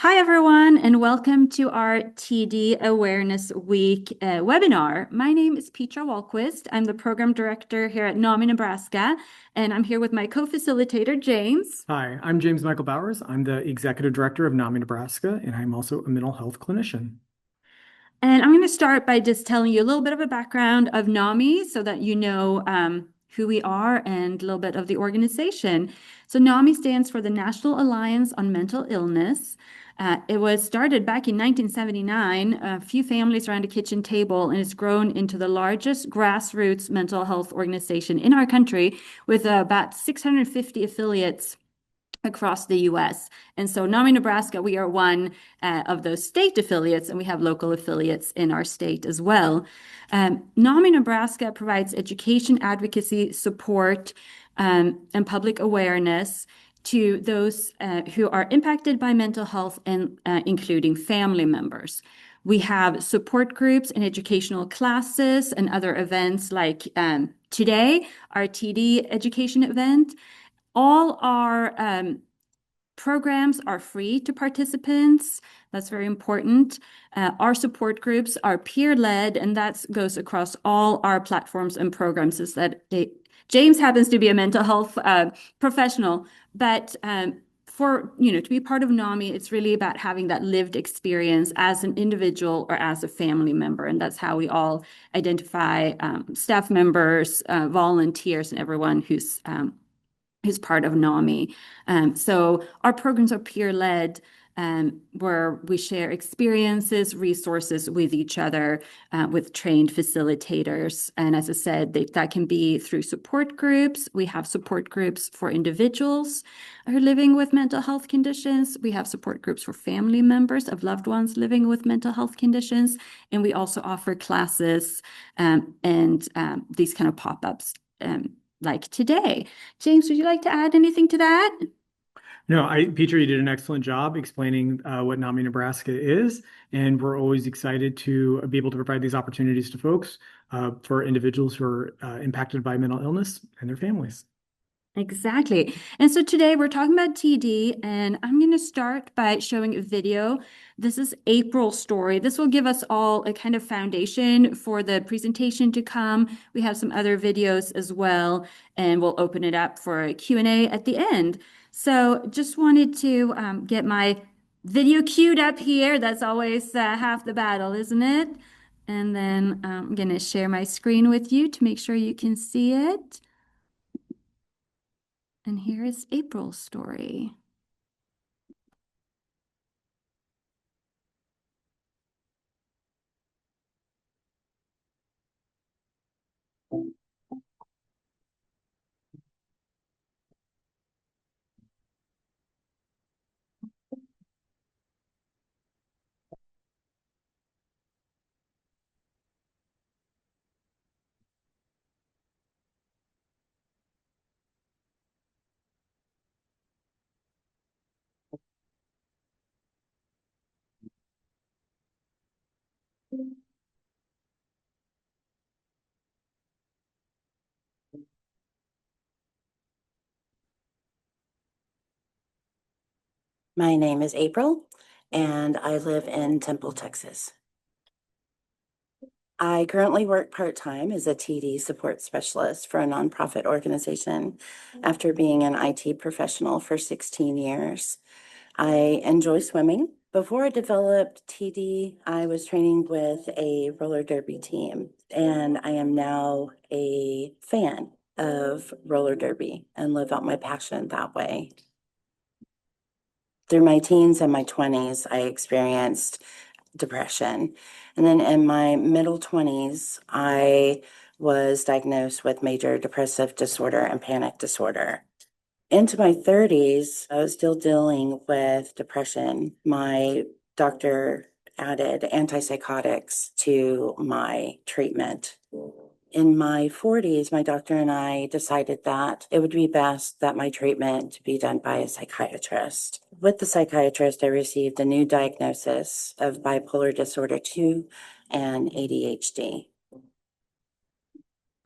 Hi, everyone, and welcome to our TD Awareness Week webinar. My name is Petra Walquist. I'm the program director here at NAMI Nebraska, and I'm here with my co-facilitator, James. Hi, I'm James Michael Bowers. I'm the executive director of NAMI Nebraska, and I'm also a mental health clinician. And I'm going to start by just telling you a little bit of a background of NAMI so that you know who we are and a little bit of the organization. So NAMI stands for the National Alliance on Mental Illness. It was started back in 1979, a few families around a kitchen table, and it's grown into the largest grassroots mental health organization in our country with about 650 affiliates across the US. And so NAMI Nebraska, we are one of those state affiliates, and we have local affiliates in our state as well. NAMI Nebraska provides education, advocacy, support, and public awareness to those who are impacted by mental health and including family members. We have support groups and educational classes and other events like today, our TD education event. All our programs are free to participants. That's very important. Our support groups are peer-led, and that goes across all our platforms and programs. James happens to be a mental health professional, but to be part of NAMI, it's really about having that lived experience as an individual or as a family member, and that's how we all identify staff members, volunteers, and everyone who's part of NAMI. So our programs are peer-led, where we share experiences, resources with each other, with trained facilitators. And as I said, that can be through support groups. We have support groups for individuals who are living with mental health conditions. We have support groups for family members of loved ones living with mental health conditions. And we also offer classes and these kind of pop-ups like today. James, would you like to add anything to that? No, Peter, you did an excellent job explaining what NAMI Nebraska is, and we're always excited to be able to provide these opportunities to folks for individuals who are impacted by mental illness and their families. Exactly. And so today we're talking about TD, and I'm going to start by showing a video. This is April's story. This will give us all a kind of foundation for the presentation to come. We have some other videos as well, and we'll open it up for a Q&A at the end. So just wanted to get my video queued up here. That's always half the battle, isn't it? And then I'm going to share my screen with you to make sure you can see it. And here is April's story. My name is April, and I live in Temple, Texas. I currently work part-time as a TD support specialist for a nonprofit organization after being an IT professional for 16 years. I enjoy swimming. Before I developed TD, I was training with a roller derby team, and I am now a fan of roller derby and live out my passion that way. Through my teens and my 20s, I experienced depression. And then in my middle 20s, I was diagnosed with major depressive disorder and panic disorder. Into my 30s, I was still dealing with depression. My doctor added antipsychotics to my treatment. In my 40s, my doctor and I decided that it would be best that my treatment be done by a psychiatrist. With the psychiatrist, I received a new diagnosis of bipolar disorder 2 and ADHD.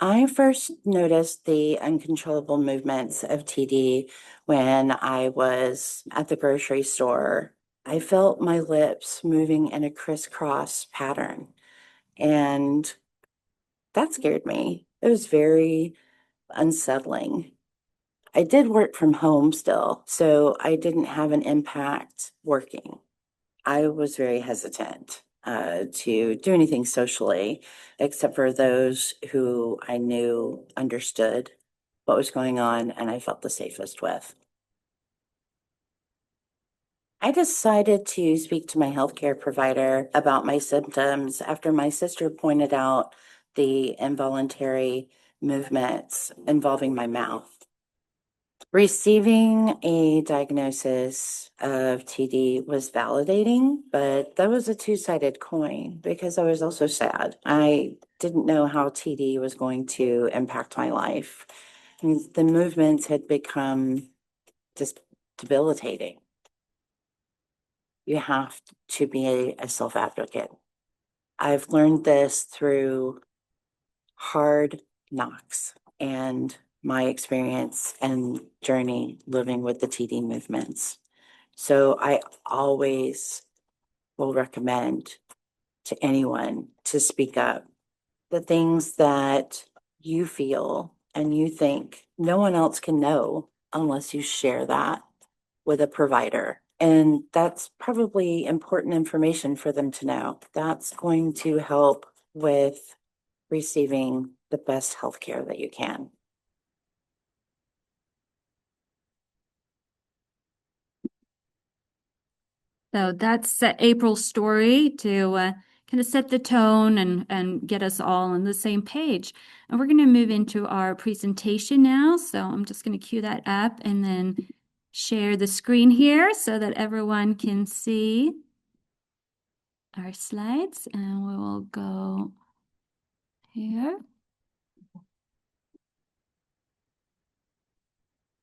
I first noticed the uncontrollable movements of TD when I was at the grocery store I felt my lips moving in a crisscross pattern, and that scared me. It was very unsettling. I did work from home still, so I didn't have an impact working. I was very hesitant to do anything socially, except for those who I knew understood what was going on and I felt the safest with. I decided to speak to my healthcare provider about my symptoms after my sister pointed out the involuntary movements involving my mouth. Receiving a diagnosis of TD was validating, but that was a two-sided coin because I was also sad. I didn't know how TD was going to impact my life. The movements had become just debilitating. You have to be a self-advocate. I've learned this through hard knocks and my experience and journey living with the TD movements. So I always will recommend to anyone to speak up. The things that you feel and you think no one else can know unless you share that with a provider. And that's probably important information for them to know. That's going to help with receiving the best healthcare that you can. So that's April's story to kind of set the tone and get us all on the same page. And we're going to move into our presentation now. So I'm just going to cue that up and then share the screen here so that everyone can see our slides. And we will go here.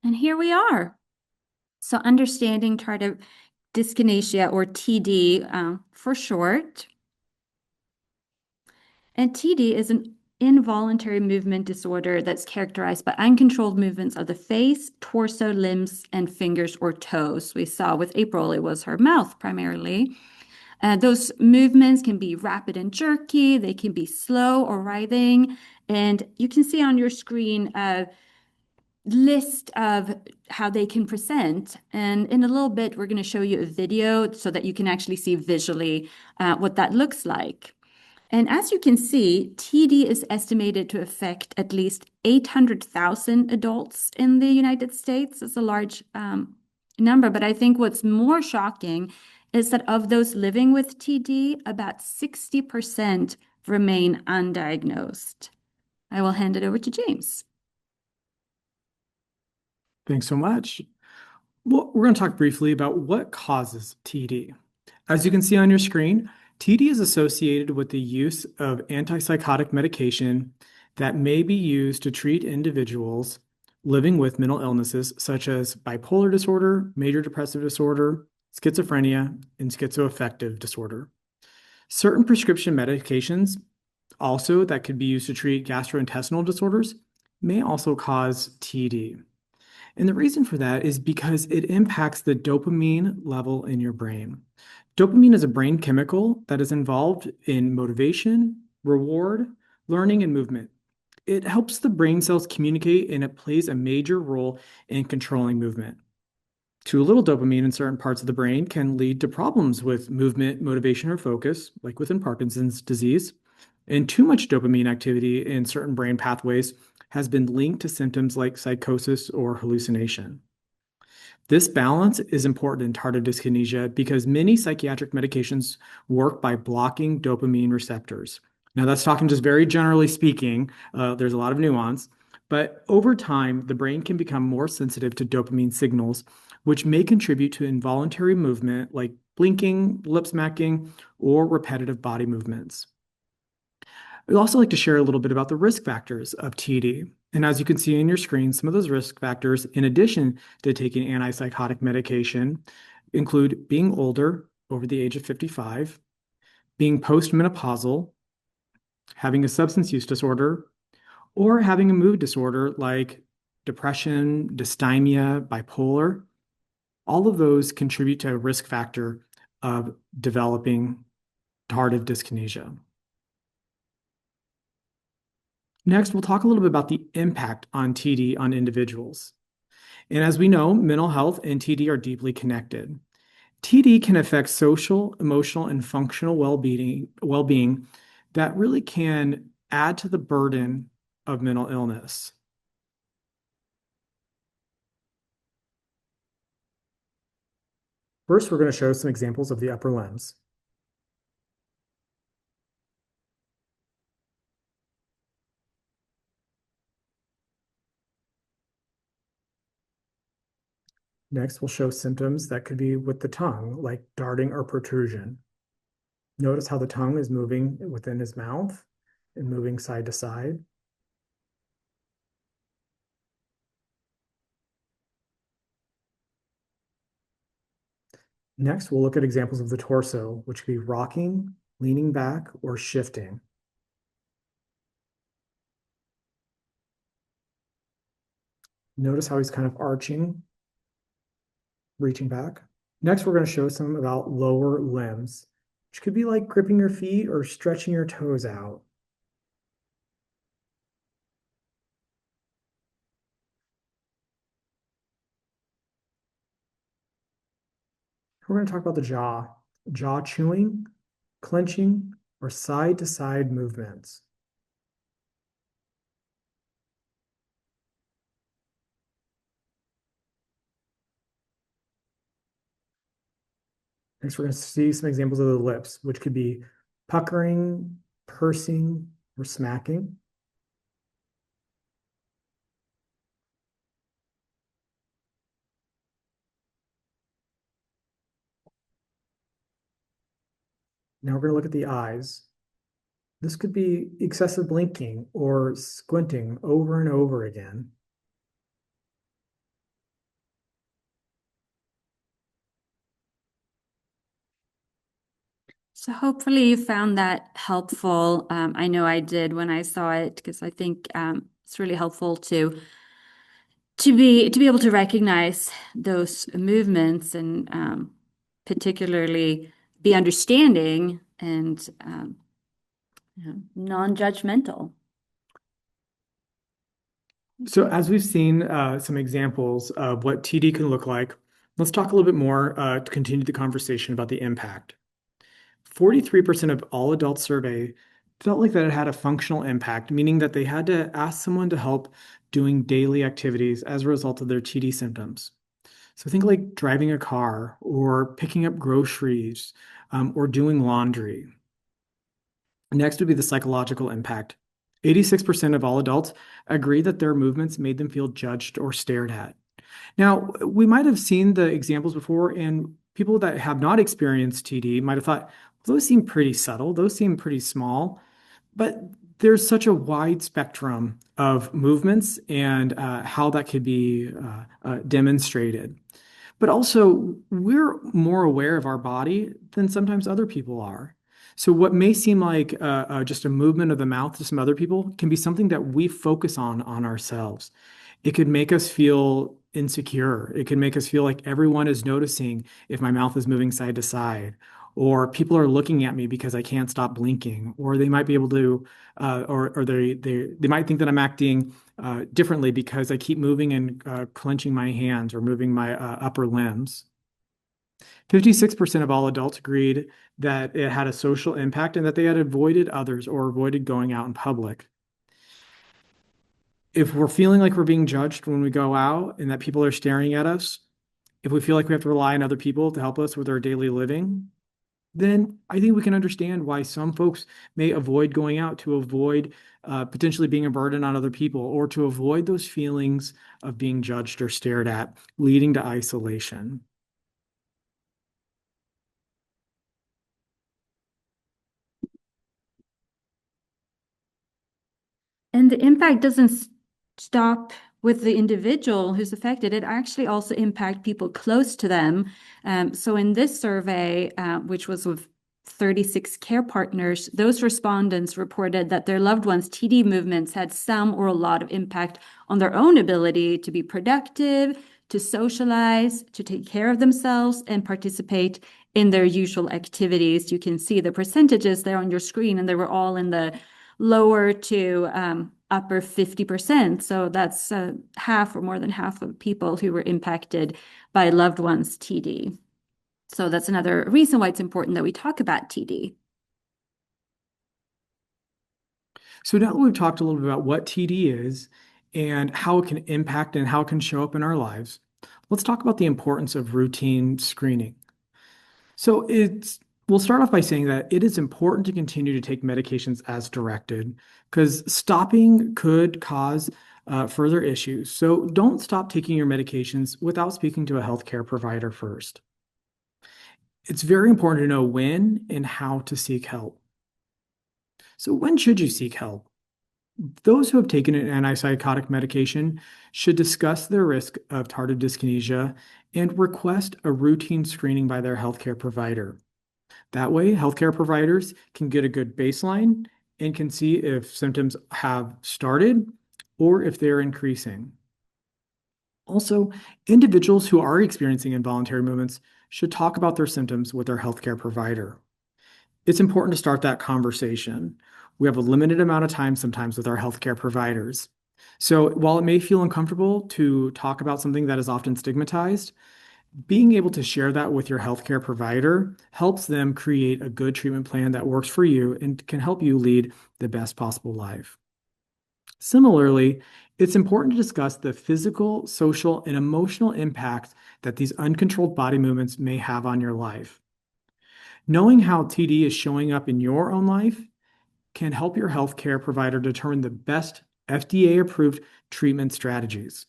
And here we are. So understanding tardive dyskinesia, or TD for short. And TD is an involuntary movement disorder that's characterized by uncontrolled movements of the face, torso, limbs, and fingers or toes. We saw with April, it was her mouth primarily. Those movements can be rapid and jerky, they can be slow or writhing. And you can see on your screen a list of how they can present. And in a little bit, we're going to show you a video so that you can actually see visually what that looks like. And as you can see, TD is estimated to affect at least 800,000 adults in the United States. It's a large number, but I think what's more shocking is that of those living with TD, about 60% remain undiagnosed. I will hand it over to James. Thanks so much. Well, we're going to talk briefly about what causes TD. As you can see on your screen, TD is associated with the use of antipsychotic medication that may be used to treat individuals living with mental illnesses such as bipolar disorder, major depressive disorder, schizophrenia, and schizoaffective disorder. Certain prescription medications also that could be used to treat gastrointestinal disorders may also cause TD. And the reason for that is because it impacts the dopamine level in your brain. Dopamine is a brain chemical that is involved in motivation, reward, learning, and movement. It helps the brain cells communicate and it plays a major role in controlling movement. Too little dopamine in certain parts of the brain can lead to problems with movement, motivation, or focus, like within Parkinson's disease. And too much dopamine activity in certain brain pathways has been linked to symptoms like psychosis or hallucination. This balance is important in tardive dyskinesia because many psychiatric medications work by blocking dopamine receptors. Now, that's talking just very generally speaking. There's a lot of nuance, but over time, the brain can become more sensitive to dopamine signals, which may contribute to involuntary movement like blinking, lip smacking, or repetitive body movements. I'd also like to share a little bit about the risk factors of TD. And as you can see on your screen, some of those risk factors, in addition to taking antipsychotic medication, include being older, over the age of 55, being postmenopausal, having a substance use disorder, or having a mood disorder like depression, dysthymia, bipolar. All of those contribute to a risk factor of developing tardive dyskinesia. Next, we'll talk a little bit about the impact on TD on individuals. And as we know, mental health and TD are deeply connected. TD can affect social, emotional, and functional well-being that really can add to the burden of mental illness. First, we're going to show some examples of the upper limbs. Next, we'll show symptoms that could be with the tongue, like darting or protrusion. Notice how the tongue is moving within his mouth and moving side to side. Next, we'll look at examples of the torso, which could be rocking, leaning back, or shifting. Notice how he's kind of arching, reaching back. Next, we're going to show some about lower limbs, which could be like gripping your feet or stretching your toes out. We're going to talk about the jaw chewing, clenching, or side to side movements. Next, we're going to see some examples of the lips, which could be puckering, pursing, or smacking. Now we're going to look at the eyes. This could be excessive blinking or squinting over and over again. So hopefully you found that helpful. I know I did when I saw it because I think it's really helpful to be able to recognize those movements and particularly be understanding and non-judgmental. So as we've seen some examples of what TD can look like, let's talk a little bit more to continue the conversation about the impact. 43% of all adults surveyed felt like that it had a functional impact, meaning that they had to ask someone to help doing daily activities as a result of their TD symptoms. So think like driving a car or picking up groceries or doing laundry. Next would be the psychological impact. 86% of all adults agree that their movements made them feel judged or stared at. Now, we might have seen the examples before, and people that have not experienced TD might have thought, those seem pretty subtle, those seem pretty small, but there's such a wide spectrum of movements and how that could be demonstrated. But also, we're more aware of our body than sometimes other people are. So what may seem like just a movement of the mouth to some other people can be something that we focus on ourselves. It could make us feel insecure. It can make us feel like everyone is noticing if my mouth is moving side to side, or people are looking at me because I can't stop blinking, or they might be able to, or they might think that I'm acting differently because I keep moving and clenching my hands or moving my upper limbs. 56% of all adults agreed that it had a social impact and that they had avoided others or avoided going out in public. If we're feeling like we're being judged when we go out and that people are staring at us, if we feel like we have to rely on other people to help us with our daily living, then I think we can understand why some folks may avoid going out to avoid potentially being a burden on other people or to avoid those feelings of being judged or stared at, leading to isolation. And the impact doesn't stop with the individual who's affected. It actually also impacts people close to them. So in this survey, which was with 36 care partners, those respondents reported that their loved ones' TD movements had some or a lot of impact on their own ability to be productive, to socialize, to take care of themselves, and participate in their usual activities. You can see the percentages there on your screen, and they were all in the lower to upper 50%. So that's half or more than half of people who were impacted by loved ones' TD. So that's another reason why it's important that we talk about TD. So now that we've talked a little bit about what TD is and how it can impact and how it can show up in our lives, let's talk about the importance of routine screening. So we'll start off by saying that it is important to continue to take medications as directed because stopping could cause further issues. So don't stop taking your medications without speaking to a healthcare provider first. It's very important to know when and how to seek help. So when should you seek help? Those who have taken an antipsychotic medication should discuss their risk of tardive dyskinesia and request a routine screening by their healthcare provider. That way, healthcare providers can get a good baseline and can see if symptoms have started or if they're increasing. Also, individuals who are experiencing involuntary movements should talk about their symptoms with their healthcare provider. It's important to start that conversation. We have a limited amount of time sometimes with our healthcare providers. So while it may feel uncomfortable to talk about something that is often stigmatized, being able to share that with your healthcare provider helps them create a good treatment plan that works for you and can help you lead the best possible life. Similarly, it's important to discuss the physical, social, and emotional impact that these uncontrolled body movements may have on your life. Knowing how TD is showing up in your own life can help your healthcare provider determine the best FDA-approved treatment strategies.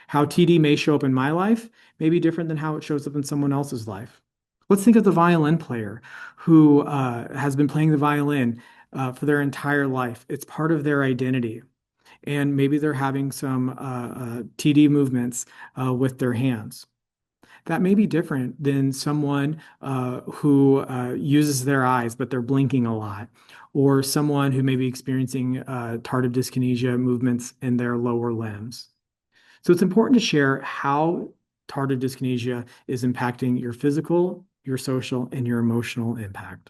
How TD may show up in my life may be different than how it shows up in someone else's life. Let's think of the violin player who has been playing the violin for their entire life. It's part of their identity. And maybe they're having some TD movements with their hands. That may be different than someone who uses their eyes, but they're blinking a lot, or someone who may be experiencing tardive dyskinesia movements in their lower limbs. So it's important to share how tardive dyskinesia is impacting your physical, your social, and your emotional impact.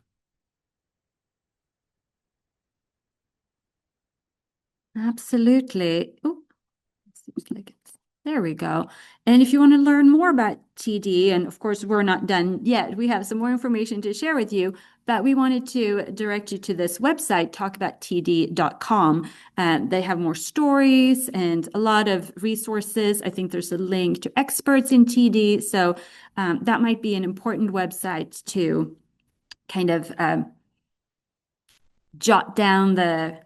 Absolutely. Oh, seems like it's there we go. And if you want to learn more about TD, and of course, we're not done yet, we have some more information to share with you, but we wanted to direct you to this website, talkabouttd.com. They have more stories and a lot of resources. I think there's a link to experts in TD. So that might be an important website to kind of jot down the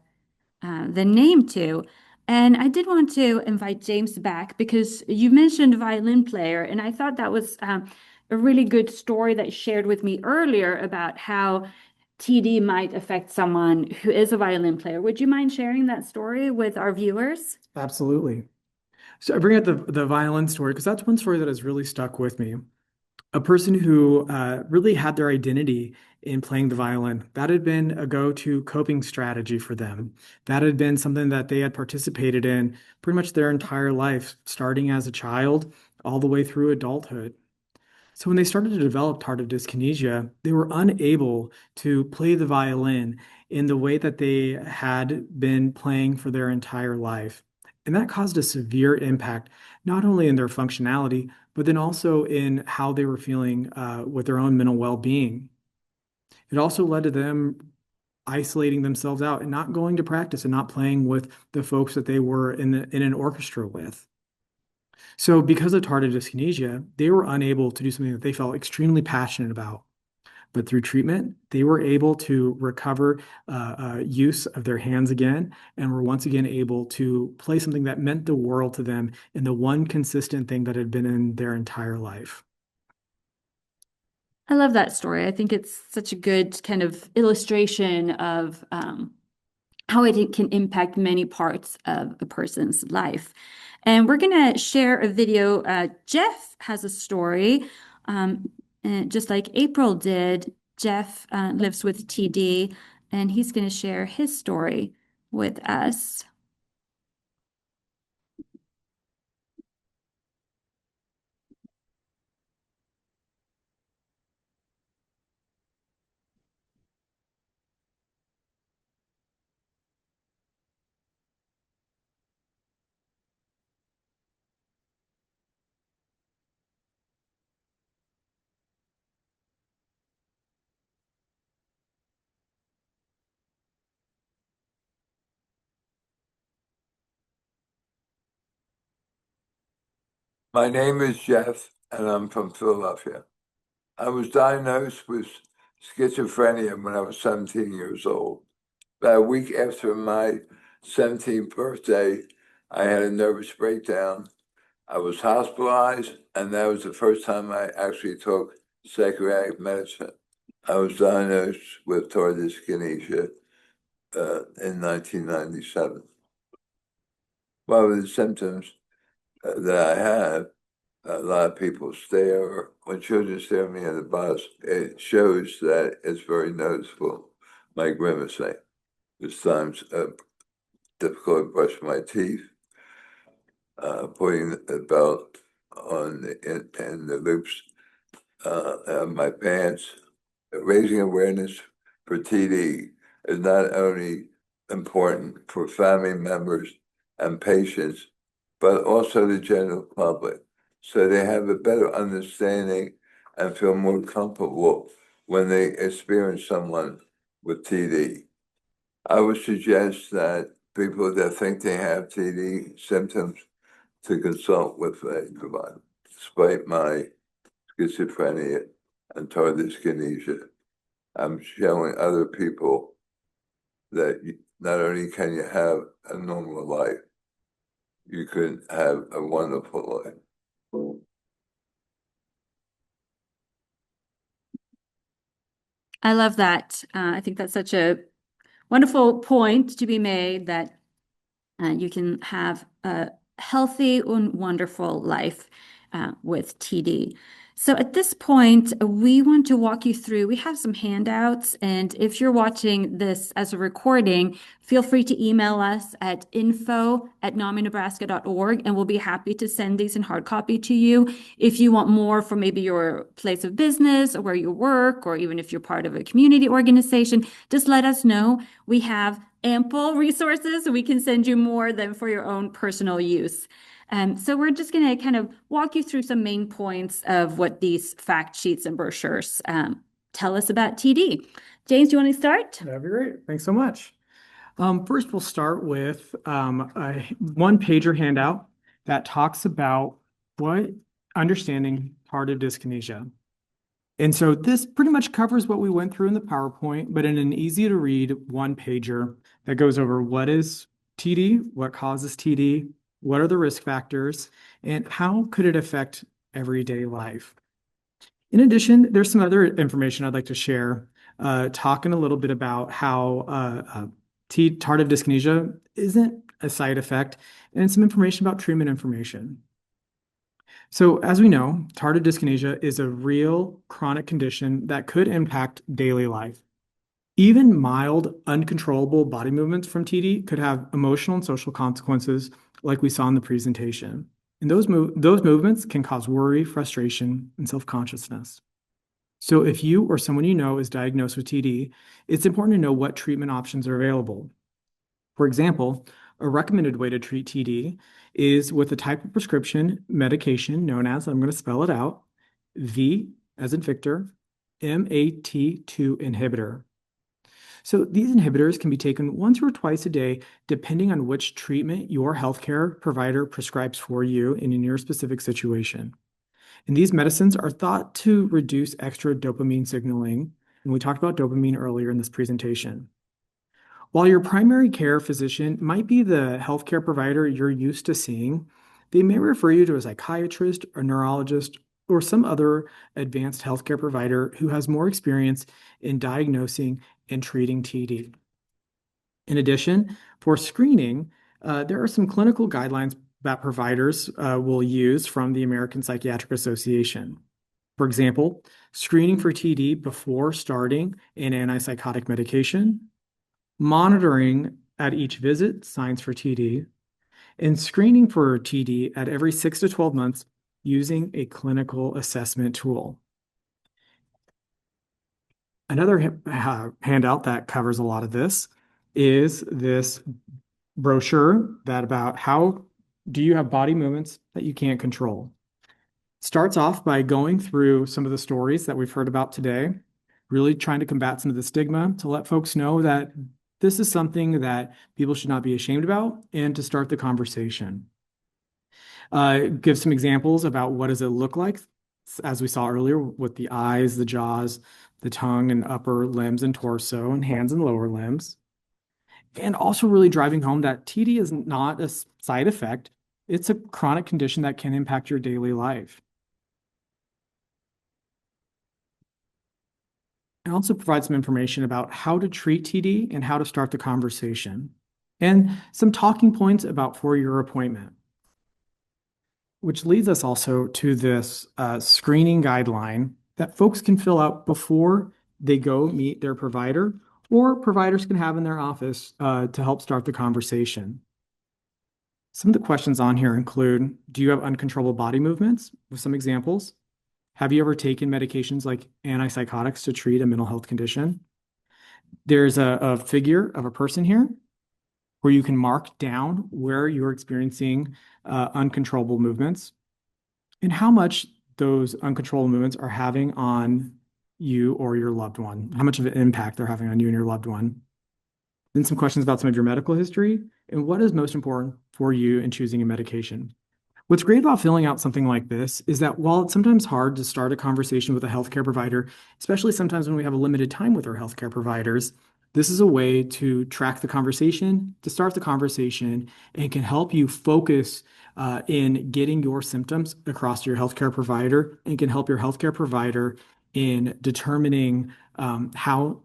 name to. And I did want to invite James back because you mentioned violin player, and I thought that was a really good story that you shared with me earlier about how TD might affect someone who is a violin player. Would you mind sharing that story with our viewers? Absolutely. So I bring up the violin story because that's one story that has really stuck with me. A person who really had their identity in playing the violin. That had been a go-to coping strategy for them. That had been something that they had participated in pretty much their entire life, starting as a child all the way through adulthood. So when they started to develop tardive dyskinesia, they were unable to play the violin in the way that they had been playing for their entire life. And that caused a severe impact, not only in their functionality, but then also in how they were feeling with their own mental well-being. It also led to them isolating themselves out and not going to practice and not playing with the folks that they were in an orchestra with. So because of tardive dyskinesia, they were unable to do something that they felt extremely passionate about. But through treatment, they were able to recover use of their hands again and were once again able to play something that meant the world to them in the one consistent thing that had been in their entire life. I love that story. I think it's such a good kind of illustration of how it can impact many parts of a person's life. And we're going to share a video. Jeff has a story, and just like April did. Jeff lives with TD, and he's going to share his story with us. My name is Jeff, and I'm from Philadelphia. I was diagnosed with schizophrenia when I was 17 years old. About a week after my 17th birthday, I had a nervous breakdown. I was hospitalized, and that was the first time I actually took psychiatric medicine. I was diagnosed with tardive dyskinesia in 1997. What were the symptoms that I had? A lot of people stare. When children stare at me on the bus, it shows that it's very noticeable. My grimacing. There's times difficult brushing my teeth, putting the belt on in the loops of my pants. Raising awareness for TD is not only important for family members and patients, but also the general public, so they have a better understanding and feel more comfortable when they experience someone with TD. I would suggest that people that think they have TD symptoms to consult with a provider, despite my schizophrenia and tardive dyskinesia. I'm showing other people that not only can you have a normal life, you can have a wonderful life. I love that. I think that's such a wonderful point to be made that you can have a healthy and wonderful life with TD. So at this point, we want to walk you through, we have some handouts, and if you're watching this as a recording, feel free to email us at info@naminebraska.org, and we'll be happy to send these in hard copy to you. If you want more from maybe your place of business or where you work, or even if you're part of a community organization, just let us know. We have ample resources, so we can send you more than for your own personal use. So we're just going to kind of walk you through some main points of what these fact sheets and brochures tell us about TD. James, do you want to start? That'd be great. Thanks so much. First, we'll start with a one-pager handout that talks about what understanding tardive dyskinesia. And so this pretty much covers what we went through in the PowerPoint, but in an easy-to-read one-pager that goes over what is TD, what causes TD, what are the risk factors, and how could it affect everyday life. In addition, there's some other information I'd like to share, talking a little bit about how tardive dyskinesia isn't a side effect, and some information about treatment information. So as we know, tardive dyskinesia is a real chronic condition that could impact daily life. Even mild, uncontrollable body movements from TD could have emotional and social consequences like we saw in the presentation. And those movements can cause worry, frustration, and self-consciousness. So if you or someone you know is diagnosed with TD, it's important to know what treatment options are available. For example, a recommended way to treat TD is with a type of prescription medication known as, I'm going to spell it out, V as in Victor, MAT2 inhibitor. So these inhibitors can be taken once or twice a day, depending on which treatment your healthcare provider prescribes for you and in your specific situation. And these medicines are thought to reduce extra dopamine signaling, and we talked about dopamine earlier in this presentation. While your primary care physician might be the healthcare provider you're used to seeing, they may refer you to a psychiatrist, a neurologist, or some other advanced healthcare provider who has more experience in diagnosing and treating TD. In addition, for screening, there are some clinical guidelines that providers will use from the American Psychiatric Association. For example, screening for TD before starting an antipsychotic medication, monitoring at each visit signs for TD, and screening for TD at every 6 to 12 months using a clinical assessment tool. Another handout that covers a lot of this is this brochure that about how do you have body movements that you can't control. Starts off by going through some of the stories that we've heard about today, really trying to combat some of the stigma to let folks know that this is something that people should not be ashamed about and to start the conversation. Give some examples about what does it look like, as we saw earlier, with the eyes, the jaws, the tongue and upper limbs and torso and hands and lower limbs. And also really driving home that TD is not a side effect. It's a chronic condition that can impact your daily life. And also provide some information about how to treat TD and how to start the conversation. And some talking points about for your appointment. Which leads us also to this screening guideline that folks can fill out before they go meet their provider, or providers can have in their office to help start the conversation. Some of the questions on here include, do you have uncontrollable body movements? With some examples. Have you ever taken medications like antipsychotics to treat a mental health condition? There's a figure of a person here where you can mark down where you're experiencing uncontrollable movements and how much those uncontrollable movements are having on you or your loved one, how much of an impact they're having on you and your loved one. Then some questions about some of your medical history and what is most important for you in choosing a medication. What's great about filling out something like this is that while it's sometimes hard to start a conversation with a healthcare provider, especially sometimes when we have a limited time with our healthcare providers, this is a way to track the conversation, to start the conversation, and can help you focus in getting your symptoms across to your healthcare provider and can help your healthcare provider in determining how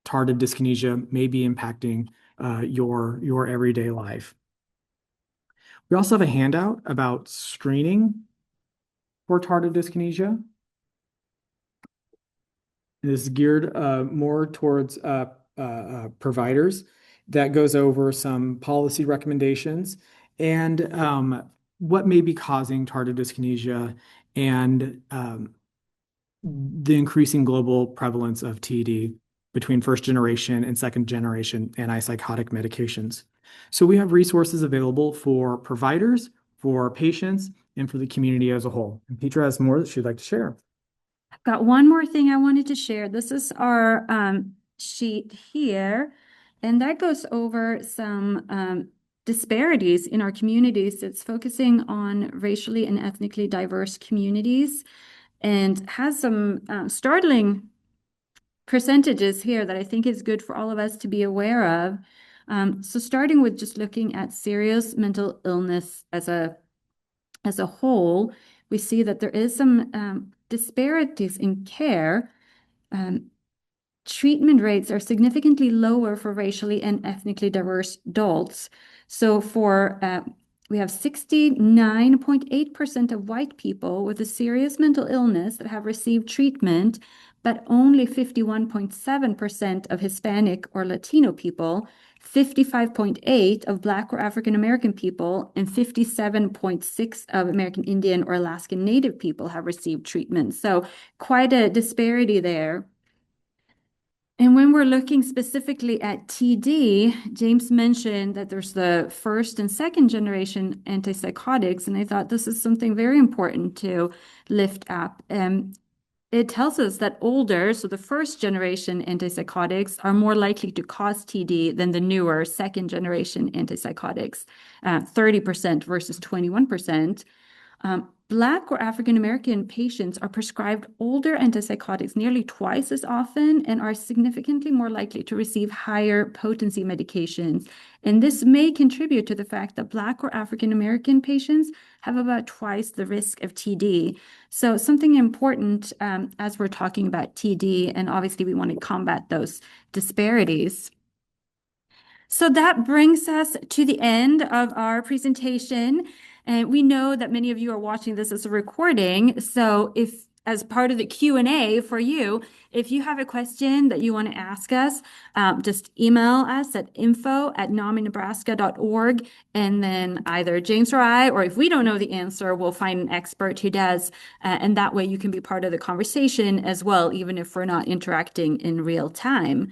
tardive dyskinesia may be impacting your everyday life. We also have a handout about screening for tardive dyskinesia. It is geared more towards providers that goes over some policy recommendations and what may be causing tardive dyskinesia and the increasing global prevalence of TD between first generation and second generation antipsychotic medications. So we have resources available for providers, for patients, and for the community as a whole. And Petra has more that she'd like to share. I've got one more thing I wanted to share. This is our sheet here, and that goes over some disparities in our communities. It's focusing on racially and ethnically diverse communities and has some startling percentages here that I think is good for all of us to be aware of. So starting with just looking at serious mental illness as a whole, we see that there is some disparities in care. Treatment rates are significantly lower for racially and ethnically diverse adults. So we have 69.8% of white people with a serious mental illness that have received treatment, but only 51.7% of Hispanic or Latino people, 55.8% of Black or African American people, and 57.6% of American Indian or Alaskan Native people have received treatment. So quite a disparity there. And when we're looking specifically at TD, James mentioned that there's the first and second generation antipsychotics, and I thought this is something very important to lift up. It tells us that older, so the first generation antipsychotics, are more likely to cause TD than the newer second generation antipsychotics, 30% versus 21%. Black or African American patients are prescribed older antipsychotics nearly twice as often and are significantly more likely to receive higher potency medications. And this may contribute to the fact that Black or African American patients have about twice the risk of TD. So something important as we're talking about TD, and obviously we want to combat those disparities. So that brings us to the end of our presentation. And we know that many of you are watching this as a recording. So if, as part of the Q&A for you, if you have a question that you want to ask us, just email us at info@naminebraska.org. And then either James or I, or if we don't know the answer, we'll find an expert who does. And that way you can be part of the conversation as well, even if we're not interacting in real time.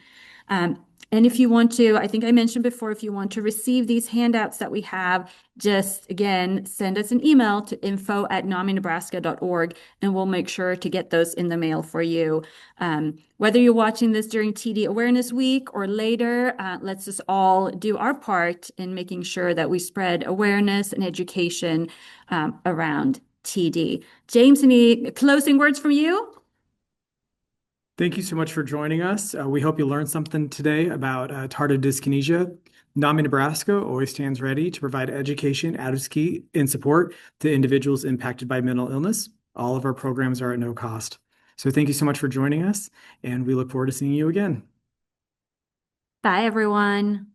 And if you want to, I think I mentioned before, if you want to receive these handouts that we have, just again, send us an email to info@naminebraska.org, and we'll make sure to get those in the mail for you. Whether you're watching this during TD Awareness Week or later, let's just all do our part in making sure that we spread awareness and education around TD. James, any closing words from you? Thank you so much for joining us. We hope you learned something today about tardive dyskinesia. NAMI Nebraska always stands ready to provide education, advocacy, and support to individuals impacted by mental illness. All of our programs are at no cost. So thank you so much for joining us, and we look forward to seeing you again. Bye, everyone.